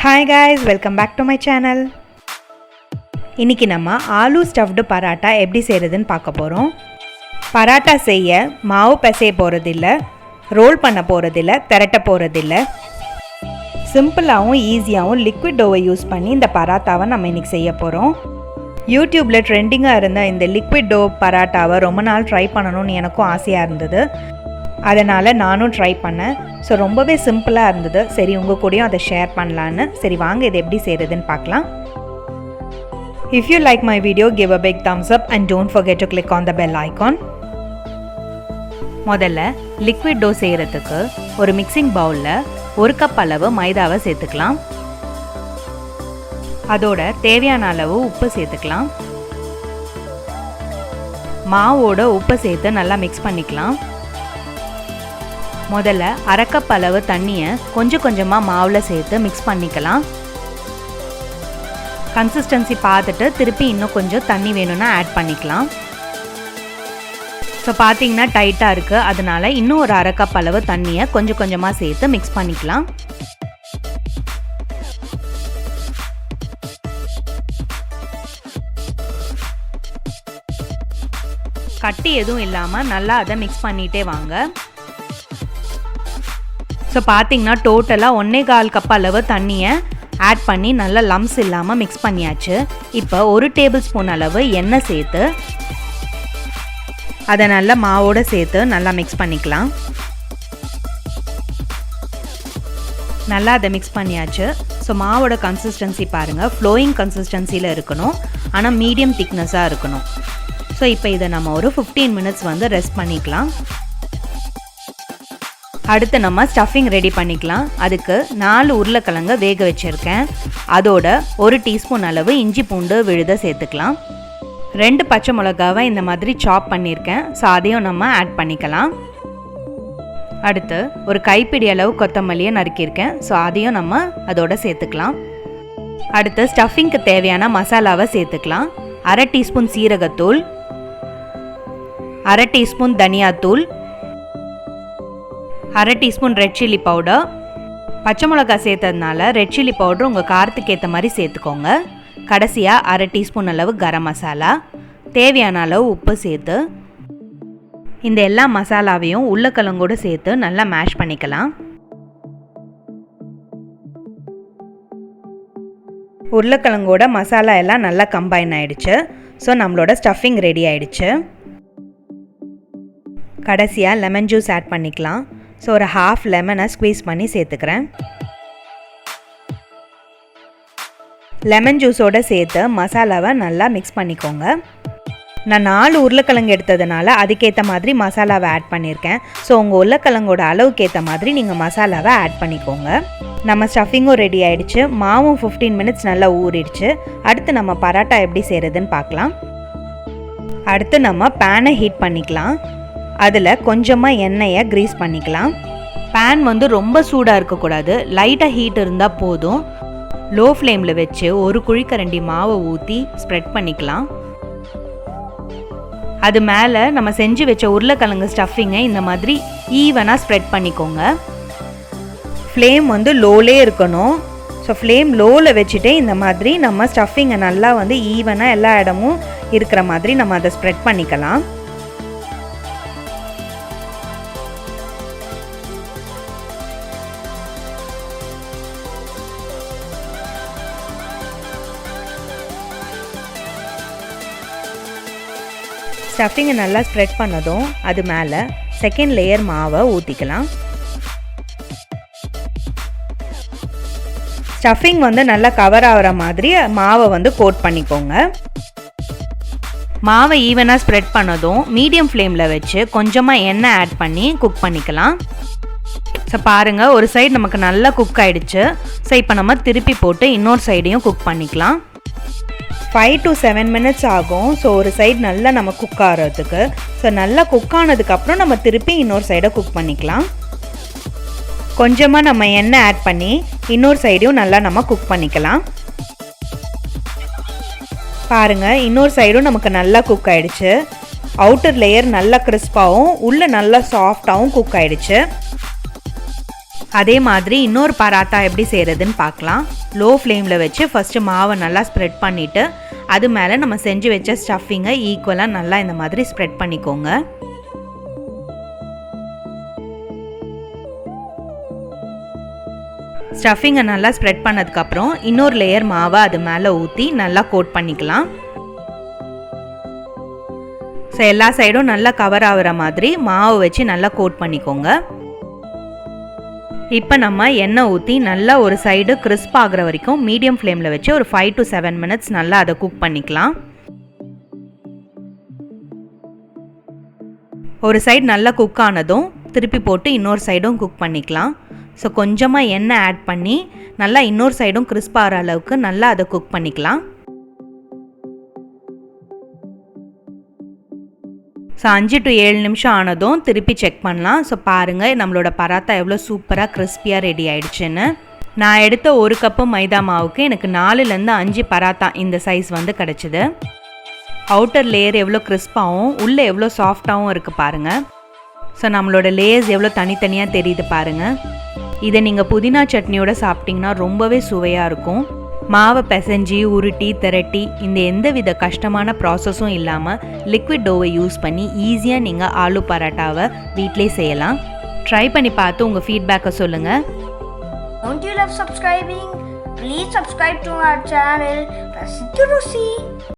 Hi guys, welcome back to my channel. இன்னைக்கு நம்ம aloo stuffed parotta எப்படி செய்யறதுன்னு பார்க்க போறோம். பராட்டா செய்ய மாவு பிசைய போறதில்ல, ரோல் பண்ண போறதில்ல, திரட்ட போறதில்ல. சிம்பிளாகவும் ஈஸியாகவும் லிக்விட் டோவை யூஸ் பண்ணி இந்த பராட்டாவை நம்ம இன்னைக்கு செய்ய போறோம். யூடியூப்ல ட்ரெண்டிங்காக இருந்த இந்த லிக்விட் டோ பராட்டாவை ரொம்ப நாள் ட்ரை பண்ணணும்னு எனக்கும் ஆசையாக இருந்தது. அதனால் நானும் ட்ரை பண்ணேன். ஸோ ரொம்பவே சிம்பிளாக இருந்தது. சரி உங்கள் கூடயும் அதை ஷேர் பண்ணலான்னு. சரி வாங்க இது எப்படி செய்கிறதுன்னு பார்க்கலாம். If you like my video, give a big thumbs up and don't forget to click on the bell icon. முதல்ல லிக்விட் டோ செய்கிறதுக்கு ஒரு மிக்சிங் பவுலில் 1 கப் அளவு மைதாவை சேர்த்துக்கலாம். அதோட தேவையான அளவு உப்பு சேர்த்துக்கலாம். மாவோட உப்பு சேர்த்து நல்லா மிக்ஸ் பண்ணிக்கலாம். முதல்ல 1/2 கப் அளவு தண்ணியை கொஞ்சம் கொஞ்சமாக மாவில் சேர்த்து மிக்ஸ் பண்ணிக்கலாம். கன்சிஸ்டன்சி பார்த்துட்டு திருப்பி இன்னும் கொஞ்சம் தண்ணி வேணும்னா ஆட் பண்ணிக்கலாம். ஸோ பார்த்தீங்கன்னா டைட்டாக இருக்குது, அதனால இன்னும் ஒரு 1/2 கப் அளவு தண்ணியை கொஞ்சம் கொஞ்சமாக சேர்த்து மிக்ஸ் பண்ணிக்கலாம். கட்டி எதுவும் இல்லாமல் நல்லா அதை மிக்ஸ் பண்ணிகிட்டே வாங்க. ஸோ பார்த்தீங்கன்னா டோட்டலாக 1.25 கப் அளவு தண்ணியை ஆட் பண்ணி நல்லா லம்ஸ் இல்லாமல் மிக்ஸ் பண்ணியாச்சு. இப்போ 1 டேபிள் ஸ்பூன் அளவு எண்ணெய் சேர்த்து அதை நல்லா மாவோடு சேர்த்து நல்லா மிக்ஸ் பண்ணிக்கலாம். நல்லா அதை மிக்ஸ் பண்ணியாச்சு. ஸோ மாவோட கன்சிஸ்டன்சி பாருங்கள், ஃப்ளோயிங் கன்சிஸ்டன்சியில் இருக்கணும், ஆனால் மீடியம் திக்னஸாக இருக்கணும். ஸோ இப்போ இதை நம்ம ஒரு 15 மினிட்ஸ் ரெஸ்ட் பண்ணிக்கலாம். அடுத்து நம்ம ஸ்டஃபிங் ரெடி பண்ணிக்கலாம். அதுக்கு 4 உருளைக்கிழங்கு வேக வச்சுருக்கேன். அதோட 1 டீஸ்பூன் அளவு இஞ்சி பூண்டு விழுத சேர்த்துக்கலாம். 2 பச்சை மிளகாவை இந்த மாதிரி சாப் பண்ணியிருக்கேன். ஸோ அதையும் நம்ம ஆட் பண்ணிக்கலாம். அடுத்து ஒரு கைப்பிடி அளவு கொத்தமல்லியை நறுக்கியிருக்கேன். ஸோ அதையும் நம்ம அதோட சேர்த்துக்கலாம். அடுத்து ஸ்டஃபிங்க்கு தேவையான மசாலாவை சேர்த்துக்கலாம். 1/2 டீஸ்பூன் சீரகத்தூள், 1/2 டீஸ்பூன் தனியாத்தூள், 1/2 டீஸ்பூன் ரெட் சில்லி பவுடர். பச்சை மிளகா சேர்த்ததுனால ரெட் சில்லி பவுடர் உங்கள் காரத்துக்கு ஏற்ற மாதிரி சேர்த்துக்கோங்க. கடைசியாக 1/2 டீஸ்பூன் அளவு கரம் மசாலா, தேவையான அளவு உப்பு சேர்த்து இந்த எல்லா மசாலாவையும் உருளைக்கிழங்கோடு சேர்த்து நல்லா மேஷ் பண்ணிக்கலாம். உருளைக்கிழங்கோட மசாலா எல்லாம் நல்லா கம்பைன் ஆகிடுச்சு. ஸோ நம்மளோட ஸ்டஃபிங் ரெடி ஆகிடுச்சு. கடைசியாக லெமன் ஜூஸ் ஆட் பண்ணிக்கலாம். ஸோ ஒரு 1/2 லெமனை ஸ்க்வீஸ் பண்ணி சேர்த்துக்கிறேன். லெமன் ஜூஸோடு சேர்த்து மசாலாவை நல்லா மிக்ஸ் பண்ணிக்கோங்க. நான் 4 உருளைக்கிழங்கு எடுத்ததுனால அதுக்கேற்ற மாதிரி மசாலாவை ஆட் பண்ணியிருக்கேன். ஸோ உங்கள் உருளைக்கிழங்கோட அளவுக்கு ஏற்ற மாதிரி நீங்கள் மசாலாவை ஆட் பண்ணிக்கோங்க. நம்ம ஸ்டஃபிங்கும் ரெடி ஆகிடுச்சு. மாவும் 15 மினிட்ஸ் நல்லா ஊறிடுச்சு. அடுத்து நம்ம பராட்டா எப்படி செய்கிறதுன்னு பார்க்கலாம். அடுத்து நம்ம பேனை ஹீட் பண்ணிக்கலாம். அதில் கொஞ்சமாக எண்ணெயை க்ரீஸ் பண்ணிக்கலாம். பேன் ரொம்ப சூடாக இருக்கக்கூடாது, லைட்டாக ஹீட் இருந்தால் போதும். லோ ஃப்ளேமில் வச்சு ஒரு குழிக்கரண்டி மாவை ஊற்றி ஸ்ப்ரெட் பண்ணிக்கலாம். அது மேலே நம்ம செஞ்சு வச்ச உருளைக்கிழங்கு ஸ்டஃபிங்கை இந்த மாதிரி ஈவனாக ஸ்ப்ரெட் பண்ணிக்கோங்க. ஃப்ளேம் லோலே இருக்கணும். ஸோ ஃப்ளேம் லோவில் வச்சுட்டே இந்த மாதிரி நம்ம ஸ்டஃபிங்கை நல்லா ஈவனாக எல்லா இடமும் இருக்கிற மாதிரி நம்ம அதை ஸ்ப்ரெட் பண்ணிக்கலாம். ஸ்டஃபிங்கை நல்லா ஸ்ப்ரெட் பண்ணதும் அது மேலே செகண்ட் லேயர் மாவை ஊற்றிக்கலாம். ஸ்டஃபிங் நல்லா கவர் ஆகிற மாதிரி மாவை கோட் பண்ணிக்கோங்க. மாவை ஈவனாக ஸ்ப்ரெட் பண்ணதும் மீடியம் ஃப்ளேமில் வச்சு கொஞ்சமாக எண்ணெய் ஆட் பண்ணி குக் பண்ணிக்கலாம். ஸோ பாருங்கள், ஒரு சைடு நமக்கு நல்லா குக் ஆகிடுச்சு. ஸோ இப்போ நம்ம திருப்பி போட்டு இன்னொரு சைடையும் குக் பண்ணிக்கலாம். 5 to 7 மினிட்ஸ் ஆகும். ஸோ ஒரு சைடு நல்லா நம்ம குக் ஆகிறதுக்கு. ஸோ நல்லா குக் ஆனதுக்கப்புறம் நம்ம திருப்பி இன்னொரு சைடை குக் பண்ணிக்கலாம். கொஞ்சமாக நம்ம எண்ணெய் ஆட் பண்ணி இன்னொரு சைடையும் நல்லா நம்ம குக் பண்ணிக்கலாம். பாருங்கள், இன்னொரு சைடும் நமக்கு நல்லா குக் ஆகிடுச்சு. அவுட்டர் லேயர் நல்லா கிறிஸ்பாகவும் உள்ளே நல்லா சாஃப்டாகவும் குக் ஆகிடுச்சு. அதே மாதிரி இன்னொரு பராத்தா எப்படி செய்கிறதுன்னு பார்க்கலாம். லோ ஃப்ளேமில் வச்சு ஃபஸ்ட்டு மாவை நல்லா ஸ்ப்ரெட் பண்ணிவிட்டு அது மேலே நம்ம செஞ்சு வச்ச ஸ்டஃபிங்கை ஈக்குவலாக நல்லா இந்த மாதிரி ஸ்ப்ரெட் பண்ணிக்கோங்க. ஸ்டஃபிங்கை நல்லா ஸ்ப்ரெட் பண்ணதுக்கப்புறம் இன்னொரு லேயர் மாவை அது மேலே ஊற்றி நல்லா கோட் பண்ணிக்கலாம். ஸோ எல்லா சைடும் நல்லா கவர் ஆகிற மாதிரி மாவு வச்சு நல்லா கோட் பண்ணிக்கோங்க. இப்போ நம்ம எண்ணெய் ஊற்றி நல்லா ஒரு சைடு கிறிஸ்ப் ஆகிற வரைக்கும் மீடியம் ஃப்ளேமில் வச்சு ஒரு 5 to 7 minutes நல்லா அதை குக் பண்ணிக்கலாம். ஒரு சைடு நல்லா குக் ஆனதும் திருப்பி போட்டு இன்னொரு சைடும் குக் பண்ணிக்கலாம். ஸோ கொஞ்சமாக எண்ணெய் ஆட் பண்ணி நல்லா இன்னொரு சைடும் கிறிஸ்ப் ஆகிற அளவுக்கு நல்லா அதை குக் பண்ணிக்கலாம். ஸோ 5 to 7 நிமிஷம் ஆனதும் திருப்பி செக் பண்ணலாம். ஸோ பாருங்கள் நம்மளோட பராத்தா எவ்வளோ சூப்பராக கிறிஸ்பியாக ரெடி ஆகிடுச்சுன்னு. நான் எடுத்த 1 கப்பு மைதா மாவுக்கு எனக்கு 4லேருந்து 5 பராத்தா இந்த சைஸ் வந்து கிடச்சிது. அவுட்டர் லேயர் எவ்வளோ கிறிஸ்பாகவும் உள்ளே எவ்வளோ சாஃப்டாகவும் இருக்குது பாருங்கள். ஸோ நம்மளோட லேயர்ஸ் எவ்வளோ தனித்தனியாக தெரியுது பாருங்கள். இதை நீங்கள் புதினா சட்னியோட சாப்பிட்டிங்கன்னா ரொம்பவே சுவையாக இருக்கும். மாவை பிசைஞ்சி உருட்டி திரட்டி இந்த எந்தவித கஷ்டமான ப்ராசஸும் இல்லாமல் லிக்விட் டோவை யூஸ் பண்ணி ஈஸியாக நீங்கள் ஆலு பராட்டாவை வீட்டிலே செய்யலாம். ட்ரை பண்ணி பார்த்து உங்கள் ஃபீட்பேக்கை சொல்லுங்கள். Don't you love subscribing? Please subscribe to our channel rasithurusi.